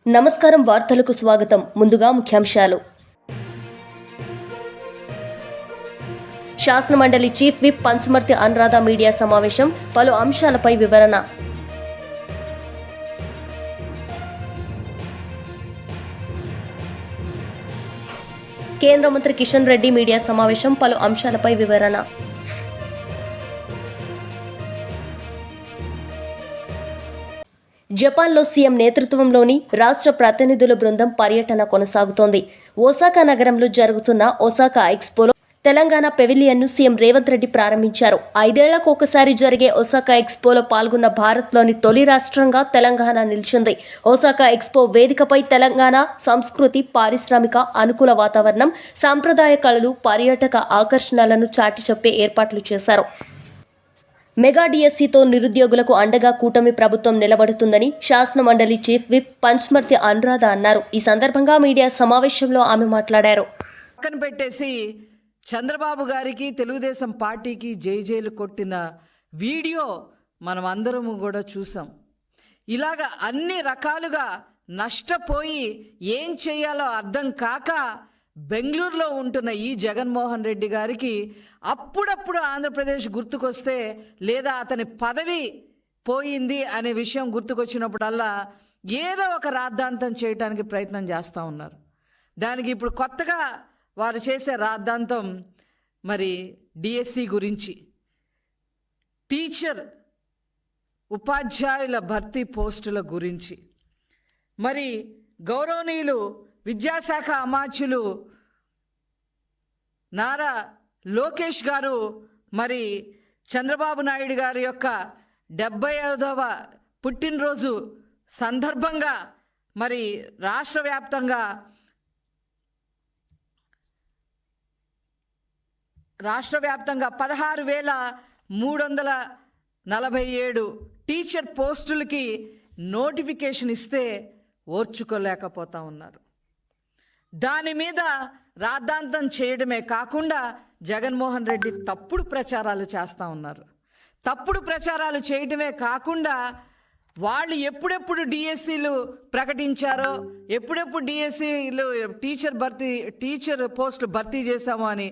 నమస్కారం. వార్తలకు స్వాగతం. ముందుగా ముఖ్యాంశాలు. శాసనమండలి chief whip Panchumarthi Anuradha media సమావేశం, పలు అంశాలపై వివరణ. కేంద్ర మంత్రి కిషన్ రెడ్డి మీడియా సమావేశం, పలు అంశాలపై వివరణ. జపాన్లో సీఎం నేతృత్వంలోని రాష్ట్ర ప్రతినిధుల బృందం పర్యటన కొనసాగుతోంది. ఒసాకా నగరంలో జరుగుతున్న ఒసాకా ఎక్స్పోలో తెలంగాణ పెవిలియన్ను సీఎం రేవంత్ రెడ్డి ప్రారంభించారు. 5 ఏళ్లకు ఒకసారి జరిగే ఒసాకా ఎక్స్పోలో పాల్గొన్న భారత్లోని తొలి రాష్ట్రంగా తెలంగాణ నిలిచింది. ఒసాకా ఎక్స్పో వేదికపై తెలంగాణ సంస్కృతి, పారిశ్రామిక అనుకూల వాతావరణం, సాంప్రదాయ కళలు, పర్యాటక ఆకర్షణలను చాటి చెప్పే ఏర్పాట్లు చేశారు. మెగా డిఎస్సితో నిరుద్యోగులకు అండగా కూటమి ప్రభుత్వం నిలబడుతుందని శాసనమండలి చీఫ్ విప్ పంచుమర్తి అనురాధ అన్నారు. ఈ సందర్భంగా మీడియా సమావేశంలో ఆమె మాట్లాడారు. పక్కన పెట్టేసి చంద్రబాబు గారికి, తెలుగుదేశం పార్టీకి జైలు కొట్టిన వీడియో మనం అందరము కూడా చూసాం. ఇలాగ అన్ని రకాలుగా నష్టపోయి ఏం చేయాలో అర్థం కాక బెంగళూరులో ఉంటున్న ఈ జగన్మోహన్ రెడ్డి గారికి అప్పుడప్పుడు ఆంధ్రప్రదేశ్ గుర్తుకొస్తే, లేదా అతని పదవి పోయింది అనే విషయం గుర్తుకొచ్చినప్పుడల్లా ఏదో ఒక రాద్ధాంతం చేయడానికి ప్రయత్నం చేస్తూ ఉన్నారు. దానికి ఇప్పుడు కొత్తగా వారు చేసే రాద్ధాంతం మరి డిఎస్సి గురించి, టీచర్ ఉపాధ్యాయుల భర్తీ పోస్టుల గురించి. మరి గౌరవనీయులు విద్యాశాఖ అమాత్యులు నారా లోకేష్ గారు మరి చంద్రబాబు నాయుడు గారి యొక్క 75వ పుట్టినరోజు సందర్భంగా మరి రాష్ట్ర వ్యాప్తంగా 16,347 టీచర్ పోస్టులకి నోటిఫికేషన్ ఇస్తే ఓర్చుకోలేకపోతా ఉన్నారు. దాని మీద రాద్ధాంతం చేయడమే కాకుండా జగన్మోహన్ రెడ్డి తప్పుడు ప్రచారాలు చేస్తూ ఉన్నారు. తప్పుడు ప్రచారాలు చేయడమే కాకుండా వాళ్ళు ఎప్పుడెప్పుడు డిఎస్సీలు ప్రకటించారో, ఎప్పుడెప్పుడు డిఎస్సీలు టీచర్ పోస్టులు భర్తీ చేశామో అని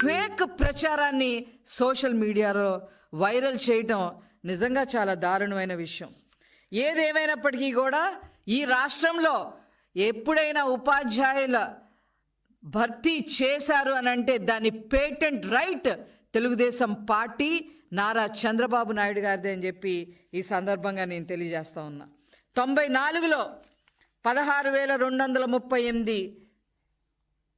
ఫేక్ ప్రచారాన్ని సోషల్ మీడియాలో వైరల్ చేయటం నిజంగా చాలా దారుణమైన విషయం. ఏదేమైనప్పటికీ కూడా ఈ రాష్ట్రంలో ఎప్పుడైనా ఉపాధ్యాయుల భర్తీ చేశారు అని అంటే దాని patent right Telugu Desam party, Nara Chandrababu Naidu గారిదే అని చెప్పి ఈ సందర్భంగా నేను తెలియజేస్తా ఉన్నా. 94లో 16,238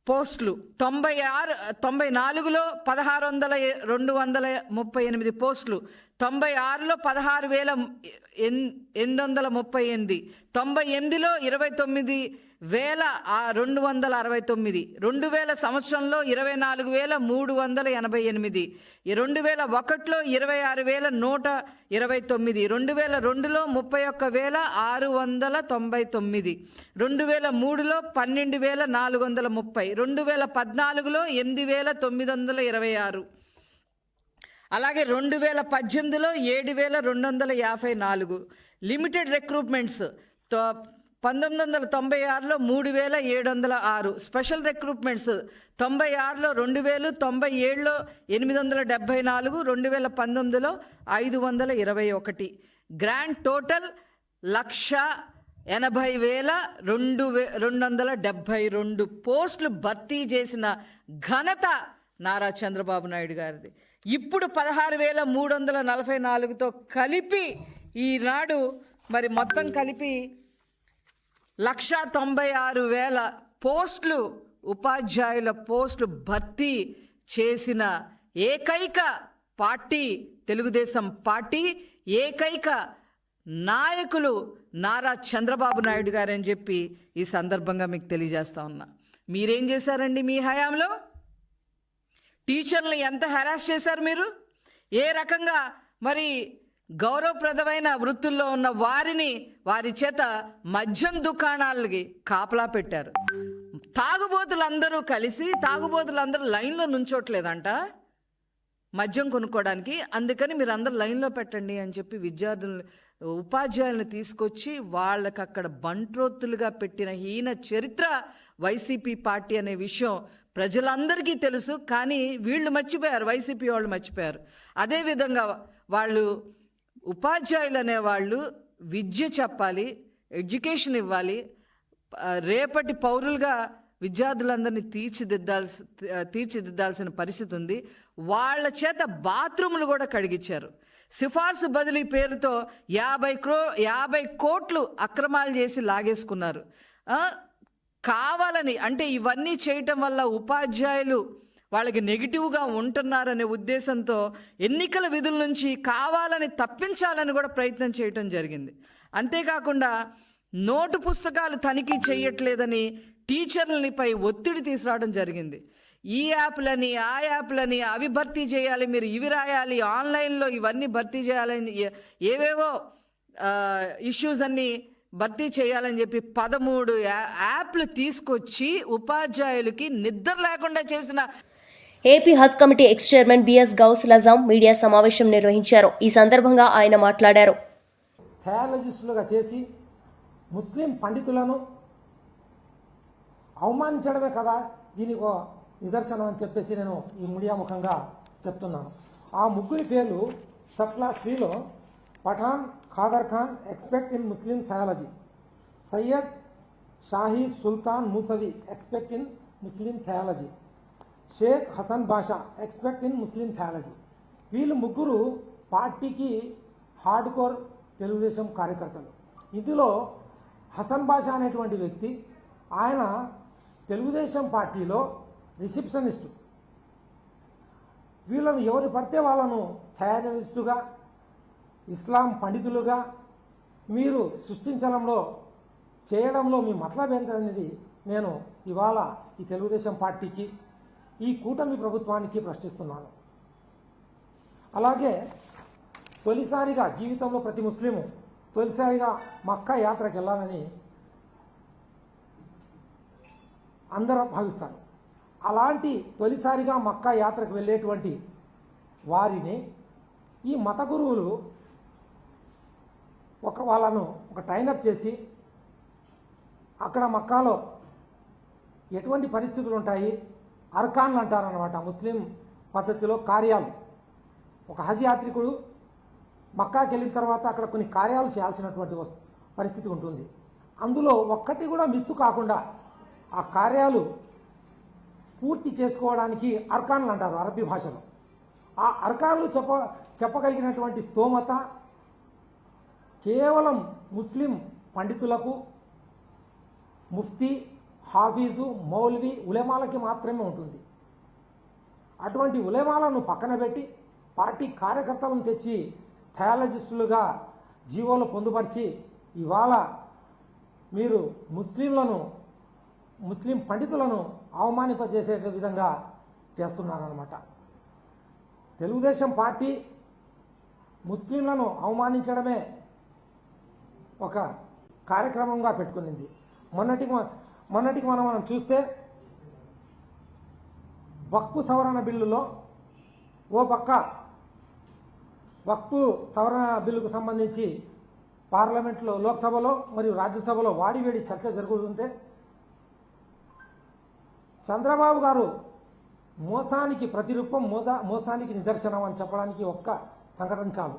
పోస్టులు, 94లో 16,238 పోస్టులు, 96లో 16,838, 98లో 29,269, 2000 సంవత్సరంలో 24,388, 2001లో 26,129, 2002లో 31,699, 2003లో 12,430, 2014లో 8,926, అలాగే 2018లో 7,254. లిమిటెడ్ రిక్రూట్మెంట్స్ 1996లో 3,706, స్పెషల్ రిక్రూట్మెంట్స్ 96లో 2,000, 97లో 874, 2019లో 521. గ్రాండ్ టోటల్ 1,80,272 పోస్టులు భర్తీ చేసిన ఘనత నారా చంద్రబాబు నాయుడు గారిది. ఇప్పుడు 16,344తో కలిపి ఈనాడు మరి మొత్తం కలిపి 1,96,000 పోస్టులు, ఉపాధ్యాయుల పోస్టులు భర్తీ చేసిన ఏకైక పార్టీ తెలుగుదేశం పార్టీ, ఏకైక నాయకులు నారా చంద్రబాబు నాయుడు గారని చెప్పి ఈ సందర్భంగా మీకు తెలియజేస్తా ఉన్నా. మీరేం చేశారండి మీ హయాంలో? టీచర్లు ఎంత హెరాస్ చేశారు మీరు? ఏ రకంగా మరి గౌరవప్రదమైన వృత్తుల్లో ఉన్న వారి చేత మద్యం దుకాణాలకి కాపలా పెట్టారు. తాగుబోతులందరూ లైన్లో నుంచోట్లేదంట. మద్యం కొనుక్కోవడానికి. అందుకని మీరు అందరు లైన్లో పెట్టండి అని చెప్పి ఉపాధ్యాయులను తీసుకొచ్చి వాళ్ళకి అక్కడ బంట్రోత్తులుగా పెట్టిన హీన చరిత్ర వైసీపీ పార్టీ అనే విషయం ప్రజలందరికీ తెలుసు. కానీ వీళ్ళు మర్చిపోయారు, వైసీపీ వాళ్ళు మర్చిపోయారు. అదేవిధంగా వాళ్ళు ఉపాధ్యాయులు అనేవాళ్ళు విద్య చెప్పాలి, ఎడ్యుకేషన్ ఇవ్వాలి, రేపటి పౌరులుగా విద్యార్థులందరినీ తీర్చిదిద్దాల్సిన పరిస్థితి ఉంది. వాళ్ళ చేత బాత్రూములు కూడా కడిగించారు. సిఫార్సు బదిలీ పేరుతో 50 కోట్లు అక్రమాలు చేసి లాగేసుకున్నారు. కావాలని అంటే ఇవన్నీ చేయటం వల్ల ఉపాధ్యాయులు వాళ్ళకి నెగిటివ్గా ఉంటున్నారనే ఉద్దేశంతో ఎన్నికల విధుల నుంచి కావాలని తప్పించాలని కూడా ప్రయత్నం చేయటం జరిగింది. అంతేకాకుండా నోటు పుస్తకాలు తనిఖీ చేయట్లేదని టీచర్లపై ఒత్తిడి తీసుకురావడం జరిగింది. ఈ యాప్లని ఆ యాప్లని అవి భర్తీ చేయాలి, మీరు ఇవి రాయాలి, ఆన్లైన్లో ఇవన్నీ భర్తీ చేయాలని ఏవేవో ఇష్యూస్ అన్నీ భర్తీ చేయాలని చెప్పి 13 యాప్లు తీసుకొచ్చి ఉపాధ్యాయులకి నిద్ర లేకుండా చేసిన AP Haj committee ex chairman BS Gouse Lazam media సమావేశం నిర్వహించారు. ఈ సందర్భంగా ఆయన మాట్లాడారు. థియాలజిస్టులుగా చేసి ముస్లిం పండితులను అవమానించడమే కదా దీనికి ఒక నిదర్శనం అని చెప్పేసి నేను ఈ మీడియా ముఖంగా చెప్తున్నాను. ఆ ముగ్గురి పేర్లు సబ్ క్లాస్ 3లో Pathan Khader Khan expect in Muslim theology, Syed Shahi Sultan Moosavi expect in Muslim theology, Sheikh Hasan Basha expect in Muslim theology. వీళ్ళు ముగ్గురు పార్టీకి హార్డ్ కోర్ తెలుగుదేశం కార్యకర్తలు. ఇందులో హసన్ బాషా అనేటువంటి వ్యక్తి ఆయన తెలుగుదేశం పార్టీలో రిసెప్షనిస్టు. వీళ్ళను ఎవరు పడితే వాళ్ళను థియాలజిస్టుగా, ఇస్లాం పండితులుగా మీరు సృష్టించడంలో చేయడంలో మీ మతలబ్ ఏంటనేది నేను ఇవాళ ఈ తెలుగుదేశం పార్టీకి, ఈ కూటమి ప్రభుత్వానికి ప్రశ్నిస్తున్నాను. అలాగే తొలిసారిగా జీవితంలో ప్రతి ముస్లిము తొలిసారిగా మక్కా యాత్రకు వెళ్ళాలని అందరూ భావిస్తారు. అలాంటి తొలిసారిగా మక్కా యాత్రకు వెళ్ళేటువంటి వారిని ఈ మత గురువులు వాళ్ళను ఒక ట్రైనప్ చేసి అక్కడ మక్కాలో ఎటువంటి పరిస్థితులు ఉంటాయి, అర్కాన్లు అంటారన్నమాట ముస్లిం పద్ధతిలో కార్యాలు. ఒక హజ్ యాత్రికుడు మక్కాకి వెళ్ళిన తర్వాత అక్కడ కొన్ని కార్యాలు చేయాల్సినటువంటి పరిస్థితి ఉంటుంది. అందులో ఒక్కటి కూడా మిస్ కాకుండా ఆ కార్యాలు పూర్తి చేసుకోవడానికి అర్కాన్లు అంటారు అరబీ భాషలో. ఆ అర్కాన్లు చెప్పగలిగినటువంటి స్తోమత కేవలం ముస్లిం పండితులకు, ముఫ్తీ, హాఫీజు, మౌల్వీ, ఉలెమాలకి మాత్రమే ఉంటుంది. అటువంటి ఉలెమాలను పక్కన పెట్టి పార్టీ కార్యకర్తలను తెచ్చి థియాలజిస్టులుగా జీవోలు పొందుపరిచి ఇవాళ మీరు ముస్లిం పండితులను అవమానింపజేసే విధంగా చేస్తున్నారన్నమాట. తెలుగుదేశం పార్టీ ముస్లింలను అవమానించడమే ఒక కార్యక్రమంగా పెట్టుకునింది. మొన్నటికి మనం చూస్తే వక్ఫ్ సవరణ బిల్లులో ఓ పక్క వక్ఫ్ సవరణ బిల్లుకు సంబంధించి పార్లమెంట్లో, లోక్సభలో మరియు రాజ్యసభలో వాడివేడి చర్చ జరుగుతుంటే చంద్రబాబు గారు మోసానికి ప్రతిరూపం, మోసానికి నిదర్శనం అని చెప్పడానికి ఒక్క సంఘటన చాలు.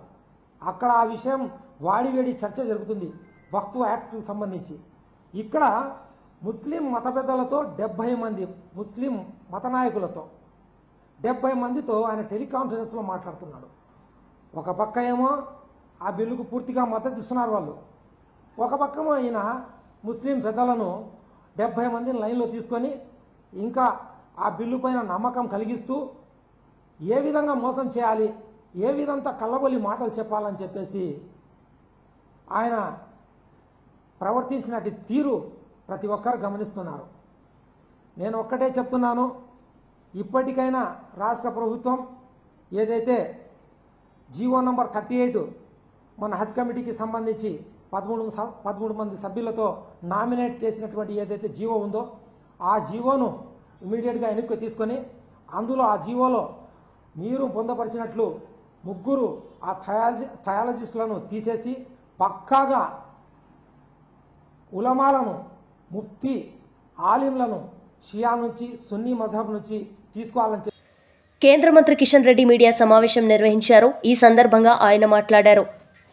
అక్కడ ఆ విషయం వాడివేడి చర్చ జరుగుతుంది వక్ఫ్ యాక్ట్కు సంబంధించి. ఇక్కడ ముస్లిం మత పెద్దలతో 70 మంది ముస్లిం మత నాయకులతో 70 మందితో ఆయన టెలికాన్ఫరెన్స్లో మాట్లాడుతున్నాడు. ఒక పక్క ఏమో ఆ బిల్లుకు పూర్తిగా మద్దతు ఇస్తున్నారు వాళ్ళు, ఒక పక్కమో ఈయన ముస్లిం పెద్దలను 70 మందిని లైన్లో తీసుకొని ఇంకా ఆ బిల్లు పైన నమ్మకం కలిగిస్తూ ఏ విధంగా మోసం చేయాలి, ఏ విధంగా కళ్ళబొల్లి మాటలు చెప్పాలని చెప్పేసి ఆయన ప్రవర్తించినట్టు తీరు ప్రతి ఒక్కరు గమనిస్తున్నారు. నేను ఒక్కటే చెప్తున్నాను, ఇప్పటికైనా రాష్ట్ర ప్రభుత్వం ఏదైతే జీవో నంబర్ 38 మన హజ్ కమిటీకి సంబంధించి 13 మంది సభ్యులతో నామినేట్ చేసినటువంటి ఏదైతే జీవో ఉందో ఆ జీవోను ఇమీడియట్గా వెనక్కి తీసుకొని అందులో ఆ జీవోలో మీరు పొందపరిచినట్లు ముగ్గురు ఆ థయాలజిస్టులను తీసేసి పక్కాగా ఉలమాలను, ముఫ్తీ, ఆలింలను షియా నుంచి, సున్నీ మజహబ్ నుంచి తీసుకోవాలని కేంద్ర మంత్రి కిషన్ రెడ్డి మీడియా సమావేశం నిర్వహించారు. ఈ సందర్భంగా ఆయన మాట్లాడారు.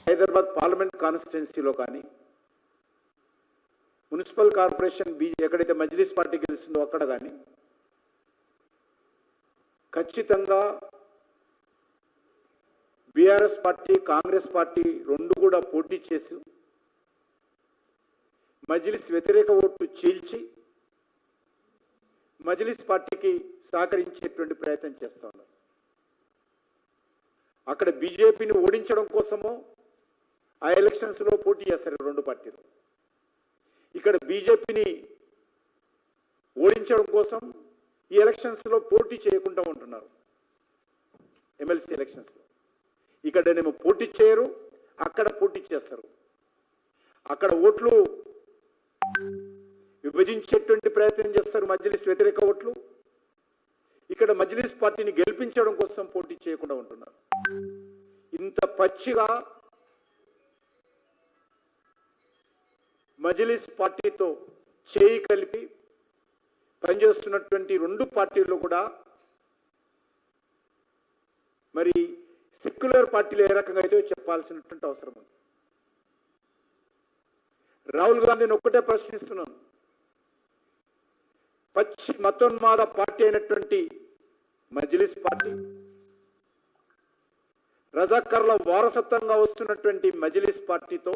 హైదరాబాద్ పార్లమెంట్ కాన్స్టిట్యున్సీలో కానీ, మున్సిపల్ కార్పొరేషన్ ఎక్కడైతే మజ్లిస్ పార్టీ గెలిచిందో అక్కడ కానీ ఖచ్చితంగా బీఆర్ఎస్ పార్టీ, కాంగ్రెస్ పార్టీ రెండు కూడా పోటీ చేసి మజ్లిస్ వ్యతిరేక ఓట్లు చీల్చి మజ్లిస్ పార్టీకి సహకరించేటువంటి ప్రయత్నం చేస్తూ ఉన్నారు. అక్కడ బీజేపీని ఓడించడం కోసమో ఆ ఎలక్షన్స్లో పోటీ చేస్తారు రెండు పార్టీలు. ఇక్కడ బీజేపీని ఓడించడం కోసం ఈ ఎలక్షన్స్లో పోటీ చేయకుండా ఉంటున్నారు. ఎమ్మెల్సీ ఎలక్షన్స్లో ఇక్కడనేమో పోటీ చేయరు, అక్కడ పోటీ చేస్తారు. అక్కడ ఓట్లు విభజించేటువంటి ప్రయత్నం చేస్తారు, మజ్లిస్ వ్యతిరేక ఓట్లు. ఇక్కడ మజ్లిస్ పార్టీని గెలిపించడం కోసం పోటీ చేయకుండా ఉంటున్నారు. ఇంత పచ్చిగా మజ్లిస్ పార్టీతో చేయి కలిపి పనిచేస్తున్నటువంటి రెండు పార్టీలు కూడా మరి సెక్యులర్ పార్టీలు ఏ రకంగా అయితే చెప్పాల్సినటువంటి అవసరం ఉంది. రాహుల్ గాంధీని ఒక్కటే ప్రశ్నిస్తున్నాను, పచ్చి మతోన్మాద పార్టీ అయినటువంటి మజ్లిస్ పార్టీ, రజాకర్ల వారసత్వంగా వస్తున్నటువంటి మజ్లిస్ పార్టీతో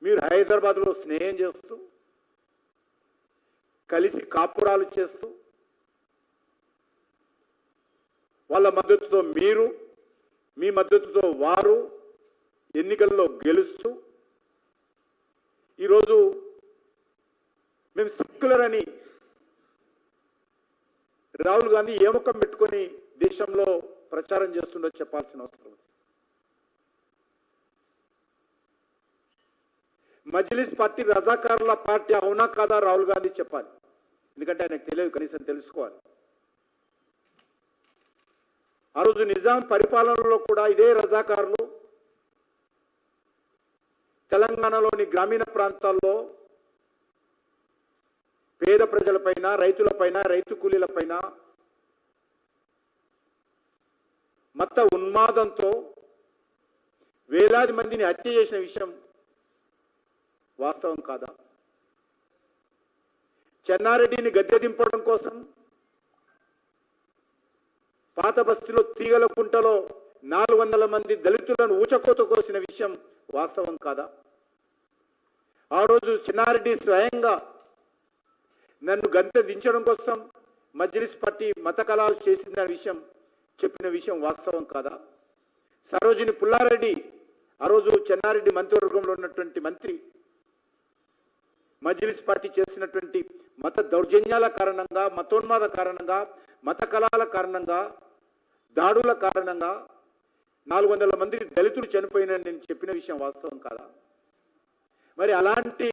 మీరు హైదరాబాద్లో స్నేహం చేస్తూ, కలిసి కాపురాలు చేస్తూ, వాళ్ళ మద్దతుతో మీరు, మీ మద్దతుతో వారు ఎన్నికల్లో గెలుస్తూ ఈరోజు మేము సెక్యులర్ అని రాహుల్ గాంధీ ఏ ముఖం పెట్టుకొని దేశంలో ప్రచారం చేస్తుండో చెప్పాల్సిన అవసరం ఉంది. మజ్లిస్ పార్టీ రజాకారుల పార్టీ అవునా కాదా రాహుల్ గాంధీ చెప్పాలి. ఎందుకంటే ఆయనకు తెలియదు, కనీసం తెలుసుకోవాలి. ఆ రోజు నిజాం పరిపాలనలో కూడా ఇదే రజాకారులు తెలంగాణలోని గ్రామీణ ప్రాంతాల్లో పేద ప్రజలపైన, రైతులపైన, రైతు కూలీలపైన మత ఉన్మాదంతో వేలాది మందిని హత్య చేసిన విషయం వాస్తవం కాదా? చెన్నారెడ్డిని గద్దె దింపడం కోసం పాత బస్తీలో తీగల కుంటలో 400 మంది దళితులను ఊచకోత కోసిన విషయం వాస్తవం కాదా? ఆ రోజు చెన్నారెడ్డి స్వయంగా నన్ను గద్దె దించడం కోసం మజ్లిస్ పార్టీ మత కలాలు చేసిన విషయం చెప్పిన విషయం వాస్తవం కాదా? సరోజిని పుల్లారెడ్డి ఆ రోజు చెన్నారెడ్డి మంత్రివర్గంలో ఉన్నటువంటి మంత్రి మజ్లిస్ పార్టీ చేసినటువంటి మత దౌర్జన్యాల కారణంగా, మతోన్మాద కారణంగా, మత కళాల కారణంగా, దాడుల కారణంగా 400 మంది దళితులు చనిపోయినని నేను చెప్పిన విషయం వాస్తవం కాదా? మరి అలాంటి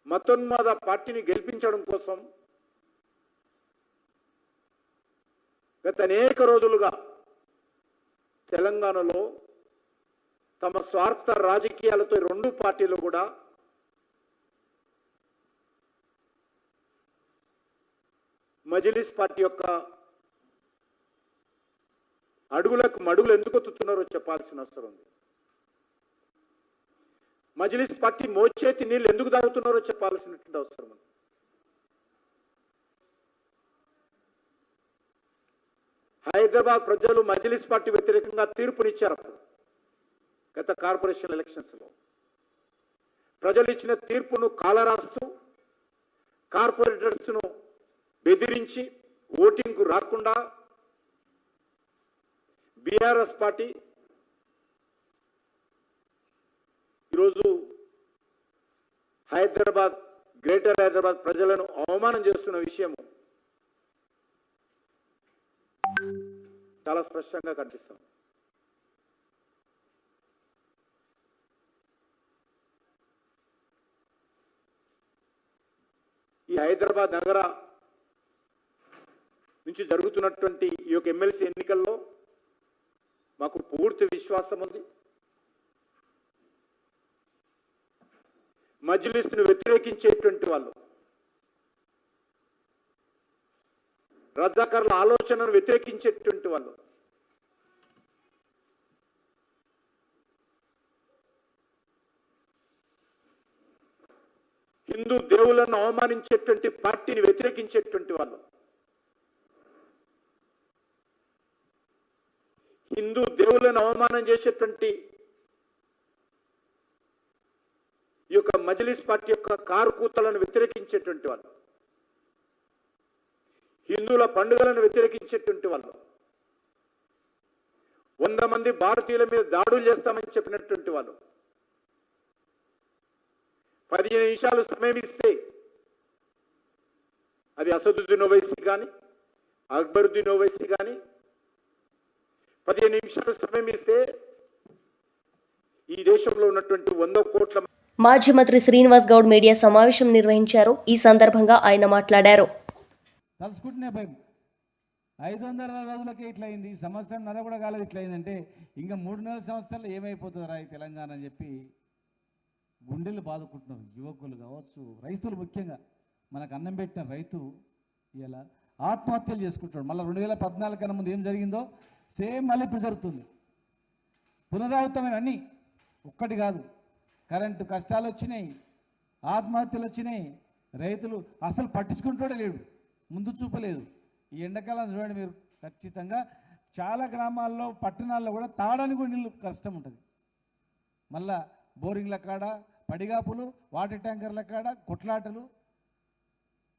మతోన్మాద పార్టీని గెలిపించడం కోసం గత అనేక రోజులుగా తెలంగాణలో తమ స్వార్థ రాజకీయాలతో రెండు పార్టీలు కూడా మజ్లిస్ పార్టీ యొక్క అడుగులకు మడుగులు ఎందుకు ఒత్తుతున్నారో చెప్పాల్సిన అవసరం ఉంది. మజ్లిస్ పార్టీ మోచేతి నీళ్ళు ఎందుకు తాగుతున్నారో చెప్పాల్సినటువంటి అవసరం ఉంది. హైదరాబాద్ ప్రజలు మజ్లిస్ పార్టీ వ్యతిరేకంగా తీర్పునిచ్చారు. గత కార్పొరేషన్ ఎలక్షన్స్లో ప్రజలు ఇచ్చిన తీర్పును కాలరాస్తూ కార్పొరేటర్స్ను బెదిరించి ఓటింగ్కు రాకుండా బీఆర్ఎస్ పార్టీ ఈరోజు హైదరాబాద్, గ్రేటర్ హైదరాబాద్ ప్రజలను అవమానం చేస్తున్న విషయం చాలా స్పష్టంగా కనిపిస్తుంది. ఈ హైదరాబాద్ నగర నుంచి జరుగుతున్నటువంటి ఈ యొక్క ఎమ్మెల్సీ ఎన్నికల్లో మాకు పూర్తి విశ్వాసం ఉంది. మజ్లిస్ను వ్యతిరేకించేటువంటి వాళ్ళు, రజాకారుల ఆలోచనను వ్యతిరేకించేటువంటి వాళ్ళు, హిందూ దేవులను అవమానించేటువంటి పార్టీని వ్యతిరేకించేటువంటి వాళ్ళు, హిందూ దేవులను అవమానం చేసేటువంటి ఈ యొక్క మజ్లిస్ పార్టీ యొక్క కారుకూతలను వ్యతిరేకించేటువంటి వాళ్ళు, హిందువుల పండుగలను వ్యతిరేకించేటువంటి వాళ్ళు, 100 మంది భారతీయుల మీద దాడులు చేస్తామని చెప్పినటువంటి వాళ్ళు, 15 నిమిషాలు సమయం ఇస్తే అది అసదుద్దీన్ ఓవైసీ కానీ అక్బరుద్దీన్ ఓవైసీ కానీ 15 నిమిషాలు సమయం ఇస్తే ఈ దేశంలో ఉన్నటువంటి 100 కోట్ల మాజీ మంత్రి శ్రీనివాస్ గౌడ్ మీడియా సమావేశం నిర్వహించారు. ఈ సందర్భంగా ఆయన మాట్లాడారు. తలుసుకుంటున్నా భయం 500 రోజులకే ఇట్లయింది, సంవత్సరం నెల కూడా కాలేదు ఇట్లయిందంటే ఇంకా 3 సంవత్సరాలు ఏమైపోతుందిరా ఈ తెలంగాణ అని చెప్పి గుండెలు బాదుకుంటున్నారు. యువకులు కావచ్చు, రైతులు, ముఖ్యంగా మనకు అన్నం పెట్టిన రైతు ఇలా ఆత్మహత్యలు చేసుకుంటాడు. మళ్ళీ 2014 కన్నా ముందు ఏం జరిగిందో సేమ్ మళ్ళీ ఇప్పుడు జరుగుతుంది. పునరావృతమైన అన్నీ ఒక్కటి కాదు. కరెంటు కష్టాలు వచ్చినాయి, ఆత్మహత్యలు వచ్చినాయి, రైతులు అసలు పట్టించుకుంటాడే లేడు, ముందు చూపలేదు. ఈ ఎండాకాలం చూడండి మీరు, ఖచ్చితంగా చాలా గ్రామాల్లో పట్టణాల్లో కూడా తాగడానికి కూడా నీళ్ళు కష్టం ఉంటుంది. మళ్ళా బోరింగ్ల కాడ పడిగాపులు, వాటర్ ట్యాంకర్ల కాడ కొట్లాటలు,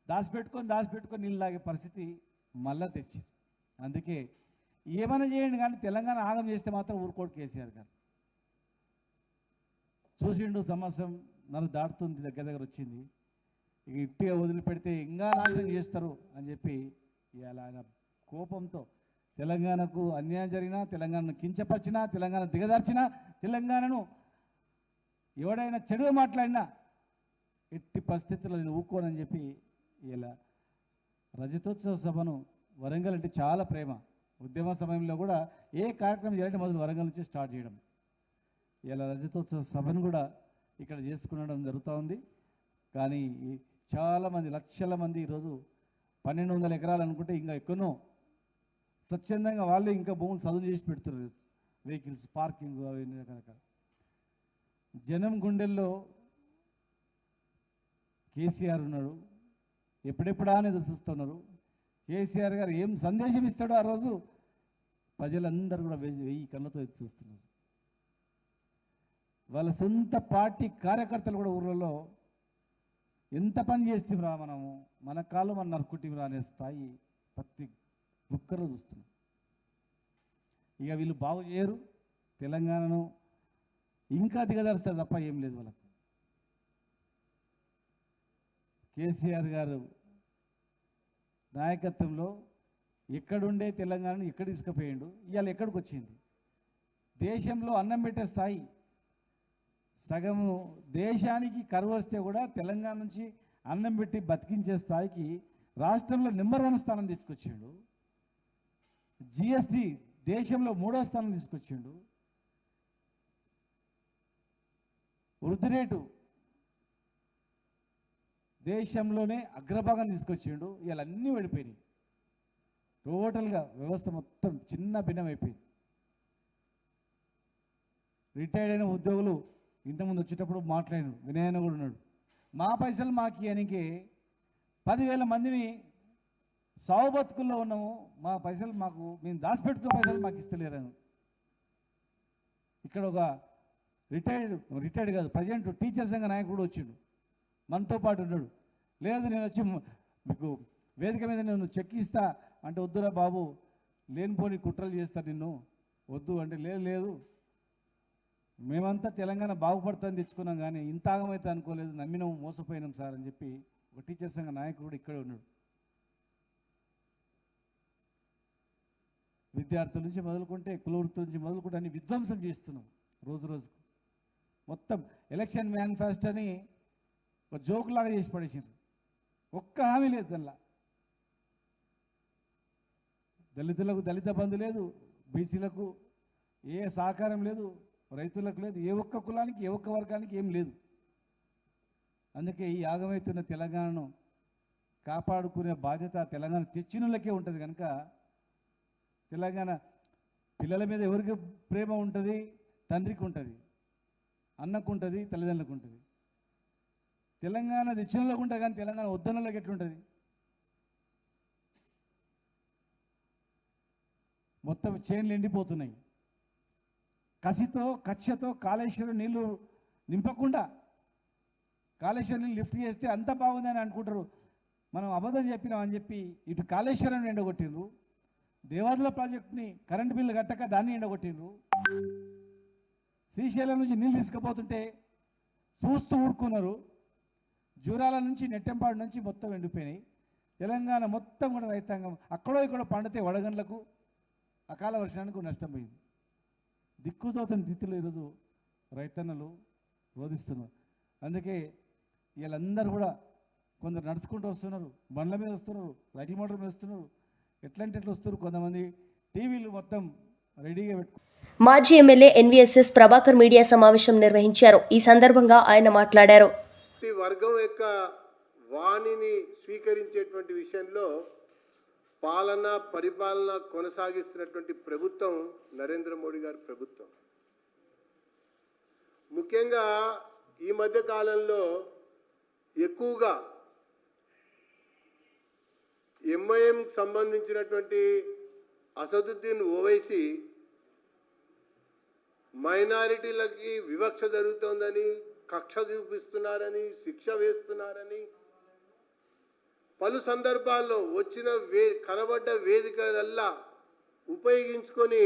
దాచిపెట్టుకొని నీళ్ళు తాగే పరిస్థితి మళ్ళా తెచ్చి. అందుకే ఏమైనా చేయండి కానీ తెలంగాణ ఆగం చేస్తే మాత్రం ఊరుకోడు కేసీఆర్ గారు. చూసిండు, సంవత్సరం నన్ను దాటుతుంది, దగ్గర వచ్చింది. ఇక ఇట్టిగా వదిలిపెడితే ఇంకా నాశనం చేస్తారు అని చెప్పి ఇలా ఆయన కోపంతో తెలంగాణకు అన్యాయం జరిగినా, తెలంగాణను కించపరిచినా, తెలంగాణ దిగదార్చినా, తెలంగాణను ఎవడైనా చెడుగా మాట్లాడినా ఎట్టి పరిస్థితుల్లో నేను ఊరుకోనని చెప్పి ఇలా రజతోత్సవ సభను, వరంగల్ అంటే చాలా ప్రేమ. ఉద్యమ సమయంలో కూడా ఏ కార్యక్రమం చేయాలంటే మొదలు వరంగల్ నుంచి స్టార్ట్ చేయడం. ఇలా రజతోత్సవ సభను కూడా ఇక్కడ చేసుకునడం జరుగుతూ ఉంది. కానీ చాలామంది, లక్షల మంది ఈరోజు 1200 ఎకరాలు అనుకుంటే ఇంకా ఎక్కువనో స్వచ్ఛందంగా వాళ్ళు ఇంకా భూములు చదువు చేసి పెడుతున్నారు. వెహికల్స్ పార్కింగ్ అవన్నీ రకరకాల. జనం గుండెల్లో కేసీఆర్ ఉన్నాడు, ఎప్పుడెప్పుడా అని ఎదురు చూస్తున్నారు. కేసీఆర్ గారు ఏం సందేశం ఇస్తాడో ఆ రోజు ప్రజలందరూ కూడా 1000 కళ్ళతో ఎదురు చూస్తున్నారు. వాళ్ళ సొంత పార్టీ కార్యకర్తలు కూడా ఊళ్ళలో ఎంత పని చేస్తాంరా మనము, మన కాళ్ళు మన నరుకుటిరా అనే స్థాయి ప్రతి ఒక్కరూ చూస్తున్నాం. ఇక వీళ్ళు బాగు చేయరు, తెలంగాణను ఇంకా దిగదరుస్తారు తప్ప ఏం లేదు వాళ్ళకు. కేసీఆర్ గారు నాయకత్వంలో ఎక్కడుండే తెలంగాణను ఎక్కడ తీసుకుపోయిండు, ఇవాళ ఎక్కడికి వచ్చింది. దేశంలో అన్నం పెట్టే స్థాయి, సగము దేశానికి కరువు వస్తే కూడా తెలంగాణ నుంచి అన్నం పెట్టి బతికించే స్థాయికి రాష్ట్రంలో నెంబర్ 1 స్థానం తీసుకొచ్చిండు. జిఎస్టీ దేశంలో 3వ స్థానం తీసుకొచ్చిండు. వృద్ధి రేటు దేశంలోనే అగ్రభాగం తీసుకొచ్చిండు. ఇలా అన్నీ పడిపోయినాయి. టోటల్గా వ్యవస్థ మొత్తం చిన్న భిన్నమైపోయింది. రిటైర్డ్ అయిన ఉద్యోగులు ఇంతకుముందు వచ్చేటప్పుడు మాట్లాడాడు, వినయన కూడా ఉన్నాడు. మా పైసలు మాకు అనికి 10,000 మందిని సావు బతుకుల్లో ఉన్నాము, మా పైసలు మాకు, మేము దాచిపెట్టుకున్న పైసలు మాకు ఇస్తలేరని. ఇక్కడ ఒక రిటైర్డ్ కాదు, ప్రజెంట్ టీచర్ సంఘ నాయకుడు వచ్చిండు, మనతో పాటు ఉన్నాడు. లేదు నేను వచ్చి మీకు వేదిక మీద నేను చెక్ ఇస్తా అంటే, వద్దురా బాబు, లేనిపోని కుట్రలు చేస్తా నిన్ను, వద్దు అంటే, లేదు మేమంతా తెలంగాణ బాగుపడుతుందని తెచ్చుకున్నాం కానీ ఇంత ఆగమైతే అనుకోలేదు, నమ్మినాం, మోసపోయినాం సార్ అని చెప్పి ఒక టీచర్ సంఘ నాయకుడు ఇక్కడే ఉన్నాడు. విద్యార్థుల నుంచి మొదలుకుంటే, కులవృత్తుల నుంచి మొదలుకుంటే అన్ని విధ్వంసం చేస్తున్నాం రోజు రోజుకు. మొత్తం ఎలక్షన్ మేనిఫెస్టోని ఒక జోక్ లాగా చేసి పడేసారు. ఒక్క హామీ లేదు దానిలో. దళితులకు దళిత బంధు లేదు, బీసీలకు ఏ సహకారం లేదు, రైతులకు లేదు, ఏ ఒక్క కులానికి ఏ ఒక్క వర్గానికి ఏం లేదు. అందుకే ఈ యాగమవుతున్న తెలంగాణను కాపాడుకునే బాధ్యత తెలంగాణ తెచ్చినోళ్ళకే ఉంటుంది. కనుక తెలంగాణ పిల్లల మీద ఎవరికి ప్రేమ ఉంటుంది? తండ్రికి ఉంటుంది, అన్నకు ఉంటుంది, తల్లిదండ్రులకు ఉంటుంది. తెలంగాణ తెచ్చినోళ్ళకు ఉంటుంది, కానీ తెలంగాణ వద్దనోళ్ళకి ఎట్లుంటుంది? మొత్తం చేన్లు ఎండిపోతున్నాయి. కసితో కక్షతో కాళేశ్వరం నీళ్లు నింపకుండా కాళేశ్వరం నీళ్ళు లిఫ్ట్ చేస్తే అంత బాగుందని అనుకుంటారు. మనం అబద్ధం చెప్పినామని చెప్పి ఇటు కాళేశ్వరం ఎండగొట్టిండ్రు, దేవాదుల ప్రాజెక్టుని కరెంటు బిల్లు కట్టక దాన్ని ఎండగొట్టిండ్రు, శ్రీశైలం నుంచి నీళ్ళు తీసుకుపోతుంటే చూస్తూ ఊరుకున్నారు. జూరాల నుంచి నెట్టెంపాడు నుంచి మొత్తం ఎండిపోయినాయి. తెలంగాణ మొత్తం కూడా రైతాంగం అక్కడో ఇక్కడ పండితే వడగండ్లకు అకాల వర్షానికి నష్టం పోయింది. దిక్కుతోతని స్థితిలో ఈరోజు రైతన్నలు రోధిస్తున్నారు. అందుకే వీళ్ళందరూ కూడా కొందరు నడుచుకుంటూ వస్తున్నారు, బండ్ల మీద వస్తున్నారు, రైతు మోటార్ మీద వస్తున్నారు, ఎట్లా వస్తున్నారు. కొంతమంది టీవీలు మొత్తం రెడీగా పెట్టుకు. మాజీ ఎమ్మెల్యే ఎన్వీఎస్ఎస్ ప్రభాకర్ మీడియా సమావేశం నిర్వహించారు. ఈ సందర్భంగా ఆయన మాట్లాడారు. ప్రతి వర్గం యొక్క వాణిని స్వీకరించేటువంటి విషయంలో పాలన పరిపాలన కొనసాగిస్తున్నటువంటి ప్రభుత్వం నరేంద్ర మోడీ గారి ప్రభుత్వం. ముఖ్యంగా ఈ మధ్య కాలంలో ఎక్కువగా ఎంఐఎం సంబంధించినటువంటి అసదుద్దీన్ ఓవైసీ మైనారిటీలకి వివక్ష జరుగుతోందని, కక్ష చూపిస్తున్నారని, శిక్ష వేస్తున్నారని పలు సందర్భాల్లో వచ్చిన కనబడ్డ వేదికలల్లా ఉపయోగించుకొని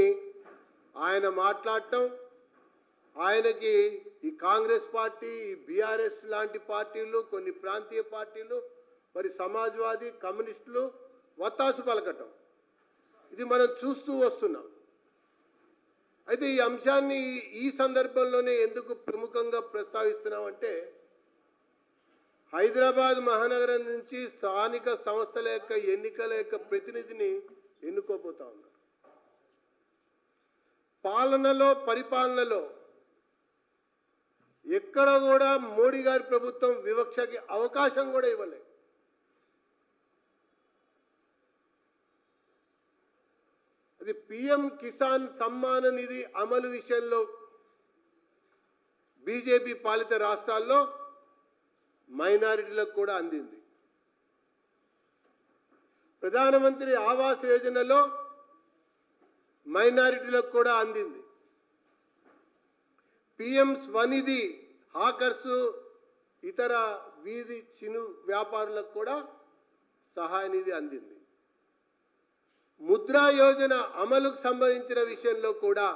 ఆయన మాట్లాడటం, ఆయనకి ఈ కాంగ్రెస్ పార్టీ, బీఆర్ఎస్ లాంటి పార్టీలు, కొన్ని ప్రాంతీయ పార్టీలు, మరి సమాజ్వాదీ, కమ్యూనిస్టులు వత్తాసు పలకటం, ఇది మనం చూస్తూ వస్తున్నాం. అయితే ఈ అంశాన్ని ఈ సందర్భంలోనే ఎందుకు ప్రముఖంగా ప్రస్తావిస్తున్నామంటే, హైదరాబాద్ మహానగరం నుంచి స్థానిక సంస్థల యొక్క ఎన్నికల యొక్క ప్రతినిధిని ఎన్నుకోబోతా ఉన్నారు. పాలనలో పరిపాలనలో ఎక్కడ కూడా మోడీ గారి ప్రభుత్వం వివక్షకి అవకాశం కూడా ఇవ్వలేదు. అది పిఎం కిసాన్ సమ్మాన నిధి అమలు విషయంలో బీజేపీ పాలిత రాష్ట్రాల్లో మైనారిటీలకు కూడా అందింది. ప్రధానమంత్రి ఆవాస్ యోజనలో మైనారిటీలకు కూడా అందింది. పిఎం స్వనిధి హాకర్స్, ఇతర వీధి చిను వ్యాపారులకు కూడా సహాయ నిధి అందింది. ముద్రా యోజన అమలుకు సంబంధించిన విషయంలో కూడా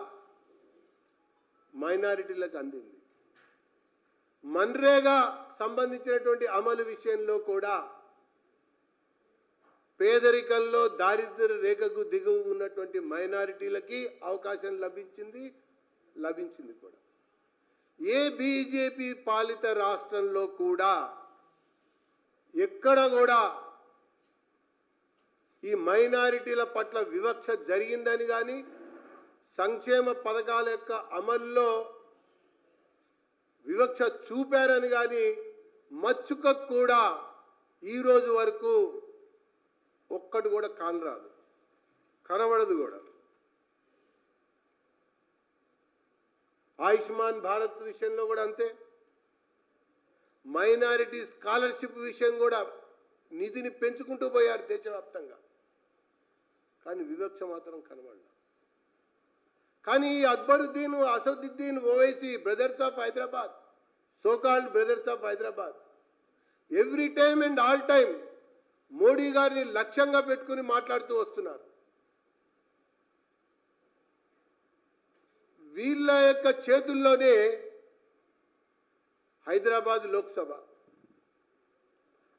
మైనారిటీలకు అందింది. మన్రేగా సంబంధించినటువంటి అమలు విషయంలో కూడా పేదరికంలో దారిద్ర్య రేఖకు దిగువ ఉన్నటువంటి మైనారిటీలకి అవకాశం లభించింది కూడా. ఏ బీజేపీ పాలిత రాష్ట్రంలో కూడా ఎక్కడ కూడా ఈ మైనారిటీల పట్ల వివక్ష జరిగిందని కానీ, సంక్షేమ పథకాల యొక్క అమల్లో వివక్ష చూపారని కానీ మచ్చుక కూడా ఈరోజు వరకు ఒక్కటి కూడా కానరాదు, కనబడదు కూడా. ఆయుష్మాన్ భారత్ విషయంలో కూడా అంతే. మైనారిటీ స్కాలర్షిప్ విషయం కూడా నిధిని పెంచుకుంటూ పోయారు దేశవ్యాప్తంగా, కానీ వివక్ష మాత్రం కనబడలేదు. కానీ ఈ Akbaruddin, Asaduddin Owaisi, brothers of Hyderabad, so called brothers of Hyderabad, every time and all time Modi గారిని లక్ష్యంగా పెట్టుకుని మాట్లాడుతూ వస్తున్నారు. వీళ్ళ యొక్క చేతుల్లోనే హైదరాబాద్ లోక్సభ,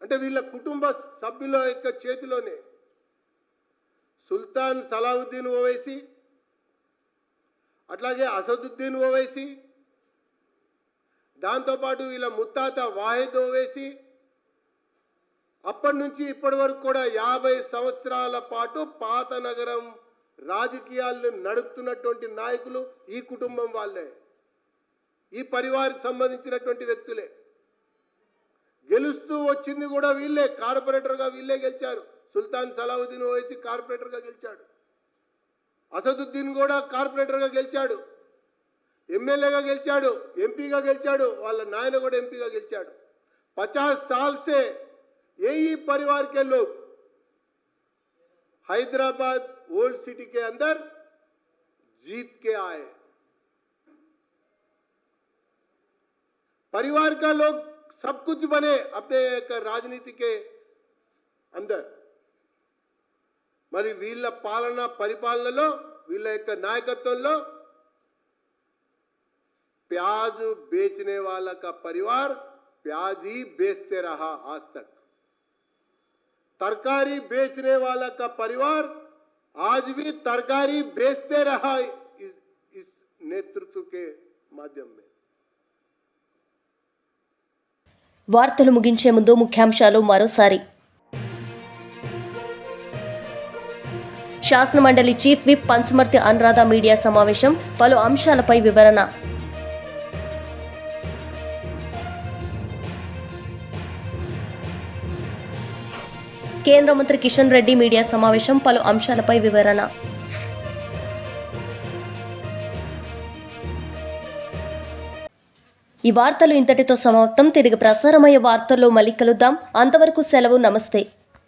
అంటే వీళ్ళ కుటుంబ సభ్యుల యొక్క చేతిలోనే సుల్తాన్ సలావుద్దీన్ ఓవైసీ, అట్లాగే అసదుద్దీన్ ఓవైసీ, దాంతోపాటు వీళ్ళ ముత్తాత వాహిద్ ఓవైసీ, అప్పటి నుంచి ఇప్పటి వరకు కూడా 50 సంవత్సరాల పాటు పాత నగరం రాజకీయాలను నడుపుతున్నటువంటి నాయకులు ఈ కుటుంబం వాళ్ళే, ఈ పరివారికి సంబంధించినటువంటి వ్యక్తులే. గెలుస్తూ వచ్చింది కూడా వీళ్ళే, కార్పొరేటర్గా వీళ్ళే గెలిచారు. సుల్తాన్ సలావుద్దీన్ ఓవైసీ కార్పొరేటర్గా గెలిచాడు, అసదుద్దీన్ కూడా కార్పొరేటర్గా గెలిచాడు, ఎమ్మెల్యేగా గెలిచాడు, ఎంపీగా గెలిచాడు, వాళ్ళ నాయన కూడా ఎంపీగా గెలిచాడు. 50 साल से यही परिवार के लोग हैदराबाद ओल्ड सिटी के अंदर जीत के आए. परिवार का लोग सब कुछ बने अपने एक राजनीति के अंदर. మరి వీళ్ళ పరిపాలనలో వీళ్ళ యొక్క నాయకత్వంలో प्याज बेचने वाला का परिवार प्याज ही बेचते रहा आज तक. तरकारी बेचने वाला का परिवार आज भी तरकारी बेचते रहा इस नेतृत्व के माध्यम में. వార్తలు ముగించే ముందు ముఖ్యాంశాలు మరోసారి. శాసనమండలి chief whip Panchumarthi Anuradha media సమావేశం, పలు అంశాలపై వివరణ. కేంద్ర మంత్రి కిషన్ రెడ్డి మీడియా సమావేశం, పలు అంశాలపై వివరణ. ఈ వార్తలు ఇంతటితో సమాప్తం. తిరిగి ప్రసారమయ్యే వార్తల్లో మళ్ళీ కలుద్దాం. అంతవరకు సెలవు. నమస్తే.